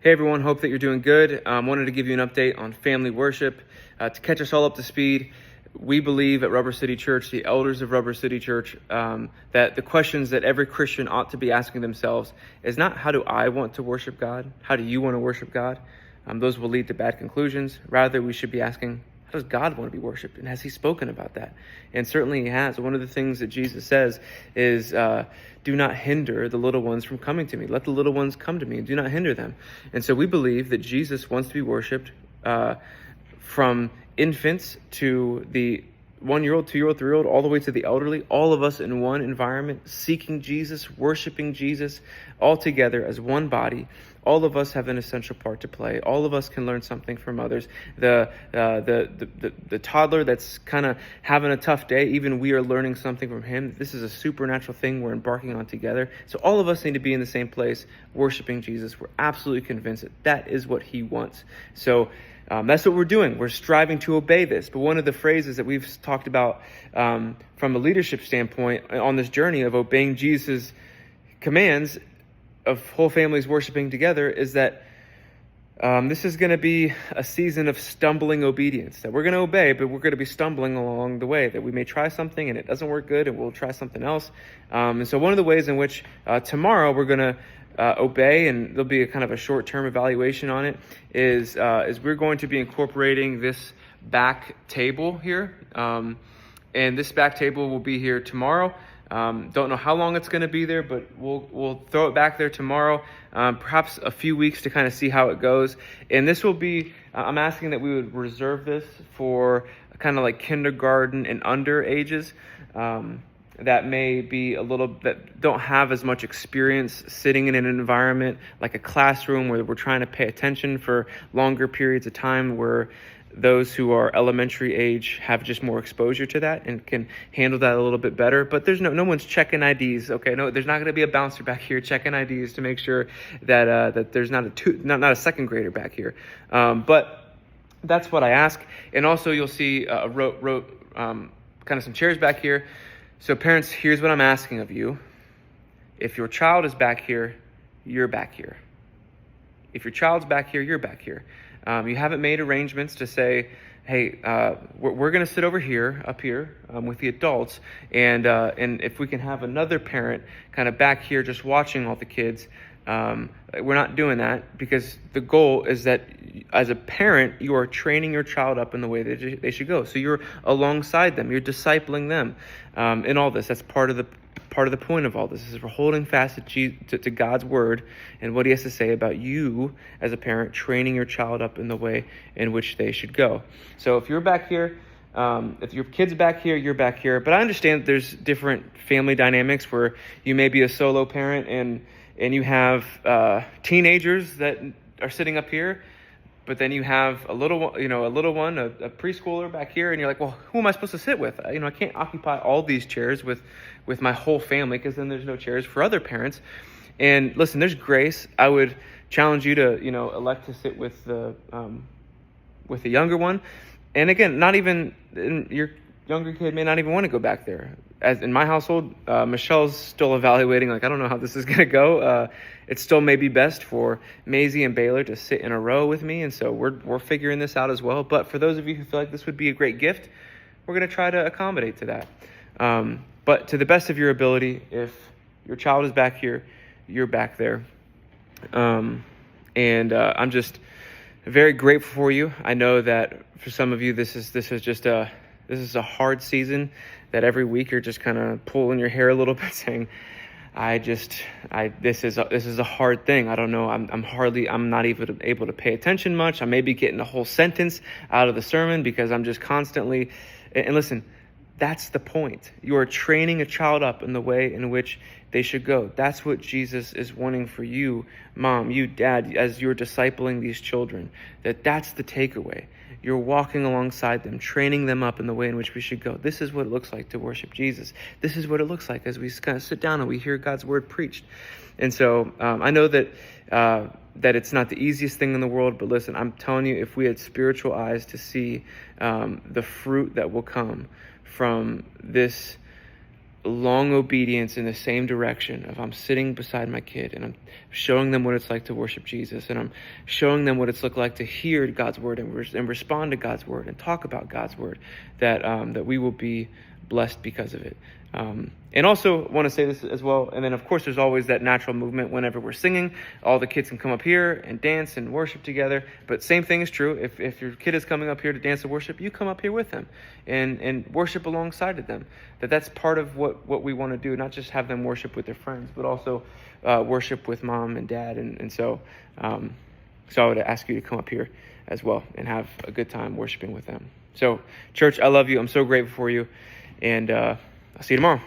Hey everyone, hope that you're doing good. Wanted to give you an update on family worship. To catch us all up to speed, we believe at Rubber City Church, the elders of Rubber City Church, that the questions that every Christian ought to be asking themselves is not how do I want to worship God? How do you want to worship God? Those will lead to bad conclusions. Rather, we should be asking, how does God want to be worshiped? And has he spoken about that? And certainly he has. One of the things that Jesus says is, do not hinder the little ones from coming to me. Let the little ones come to me and do not hinder them. And so we believe that Jesus wants to be worshiped from infants to the 1-year-old, 2-year-old, 3-year-old, all the way to the elderly, all of us in one environment, seeking Jesus, worshiping Jesus, all together as one body. All of us have an essential part to play. All of us can learn something from others. The toddler that's kind of having a tough day, even we are learning something from him. This is a supernatural thing we're embarking on together. So all of us need to be in the same place, worshiping Jesus. We're absolutely convinced that is what he wants. So that's what we're doing. We're striving to obey this. But one of the phrases that we've talked about from a leadership standpoint on this journey of obeying Jesus' commands of whole families worshiping together is that this is going to be a season of stumbling obedience, that we're going to obey, but we're going to be stumbling along the way, that we may try something and it doesn't work good and we'll try something else. And so one of the ways in which tomorrow we're going to obey, and there'll be a kind of a short-term evaluation on it, is we're going to be incorporating this back table here. And this back table will be here tomorrow. Don't know how long it's going to be there, but we'll throw it back there tomorrow, perhaps a few weeks to kind of see how it goes. And this will be, I'm asking that we would reserve this for kind of like kindergarten and under ages that may be that don't have as much experience sitting in an environment like a classroom where we're trying to pay attention for longer periods of time, where those who are elementary age have just more exposure to that and can handle that a little bit better. But there's no one's checking IDs. Okay, no, there's not going to be a bouncer back here checking IDs to make sure that that there's not a second grader back here. But that's what I ask. And also you'll see a row kind of some chairs back here. So parents, here's what I'm asking of you. If your child is back here, you're back here. If your child's back here, you're back here. You haven't made arrangements to say, hey, we're going to sit over here, up here, with the adults, and if we can have another parent kind of back here just watching all the kids. We're not doing that, because the goal is that as a parent, you are training your child up in the way that they should go. So you're alongside them, you're discipling them in all this. That's part of the point of all this, is we're holding fast to God's word and what he has to say about you as a parent, training your child up in the way in which they should go. So if you're back here, if your kid's back here, you're back here. But I understand that there's different family dynamics where you may be a solo parent and you have teenagers that are sitting up here, but then you have a little one, a preschooler back here, and you're like, well, who am I supposed to sit with? I can't occupy all these chairs with my whole family, because then there's no chairs for other parents. And listen, there's grace. I would challenge you to, elect to sit with the younger one. And again, not even your younger kid may not even want to go back there. As in my household, Michelle's still evaluating, I don't know how this is going to go. It still may be best for Maisie and Baylor to sit in a row with me. And so we're figuring this out as well. But for those of you who feel like this would be a great gift, we're going to try to accommodate to that. But to the best of your ability, if your child is back here, you're back there. I'm just very grateful for you. I know that for some of you, this is a hard season, that every week you're just kind of pulling your hair a little bit, saying, this is a hard thing. I don't know. I'm not even able to pay attention much. I may be getting a whole sentence out of the sermon because I'm just constantly, and listen, that's the point. You are training a child up in the way in which they should go. That's what Jesus is wanting for you, mom, you, dad, as you're discipling these children. That's the takeaway. You're walking alongside them, training them up in the way in which we should go. This is what it looks like to worship Jesus. This is what it looks like as we kind of sit down and we hear God's word preached. And so I know that it's not the easiest thing in the world, but listen, I'm telling you, if we had spiritual eyes to see the fruit that will come from this long obedience in the same direction of I'm sitting beside my kid and I'm showing them what it's like to worship Jesus, and I'm showing them what it's like to hear God's word and respond to God's word and talk about God's word, that we will be blessed because of it. And also want to say this as well. And then of course there's always that natural movement whenever we're singing. All the kids can come up here and dance and worship together. But same thing is true. If your kid is coming up here to dance and worship, you come up here with them and worship alongside of them. That's part of what we want to do, not just have them worship with their friends, but also worship with mom and dad. And so I would ask you to come up here as well and have a good time worshiping with them. So church, I love you. I'm so grateful for you. And I'll see you tomorrow.